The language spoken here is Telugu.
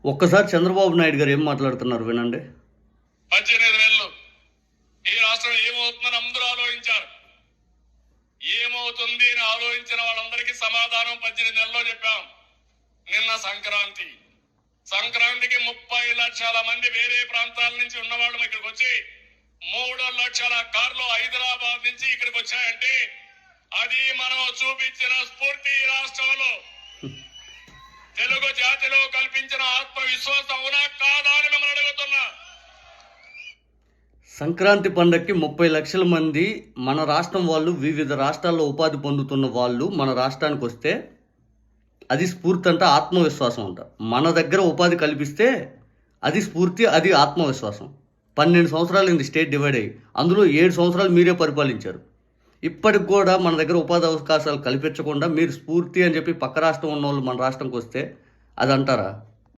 ఒక్కసారి చంద్రబాబు నాయుడు గారు ఏం మాట్లాడుతున్నారు వినండి. 18 నెలలు ఈ రాష్ట్రం ఏమవుతుందని అందరూ ఆలోచించారు. ఏమవుతుంది అని ఆలోచించిన వాళ్ళందరికీ సమాధానం 18 నెలల్లో చెప్పాం. నిన్న సంక్రాంతికి 30 లక్షల మంది వేరే ప్రాంతాల నుంచి ఉన్నవాళ్ళు ఇక్కడికి వచ్చి 3 లక్షల కార్లు హైదరాబాద్ నుంచి ఇక్కడికి వచ్చాయంటే అది మనం చూపించిన స్ఫూర్తి. ఈ రాష్ట్రంలో తెలుగు జాతిలో కల్పించిన ఆత్మవిశ్వాసం అవునా కాదా అని మిమ్మల్ని అడుగుతున్నా. సంక్రాంతి పండగకి 30 లక్షల మంది మన రాష్ట్రం వాళ్ళు, వివిధ రాష్ట్రాల్లో ఉపాధి పొందుతున్న వాళ్ళు మన రాష్ట్రానికి వస్తే అది స్ఫూర్తి అంట, ఆత్మవిశ్వాసం అంట. మన దగ్గర ఉపాధి కల్పిస్తే అది స్ఫూర్తి, అది ఆత్మవిశ్వాసం. 12 సంవత్సరాలు ఇంది స్టేట్ డివైడ్ అయ్యి, అందులో 7 సంవత్సరాలు మీరే పరిపాలించారు. ఇప్పటికి కూడా మన దగ్గర ఉపాధి అవకాశాలు కల్పించకుండా మీరు స్ఫూర్తి అని చెప్పి పక్క రాష్ట్రం ఉన్న వాళ్ళు మన రాష్ట్రంకి వస్తే అది అంటారా?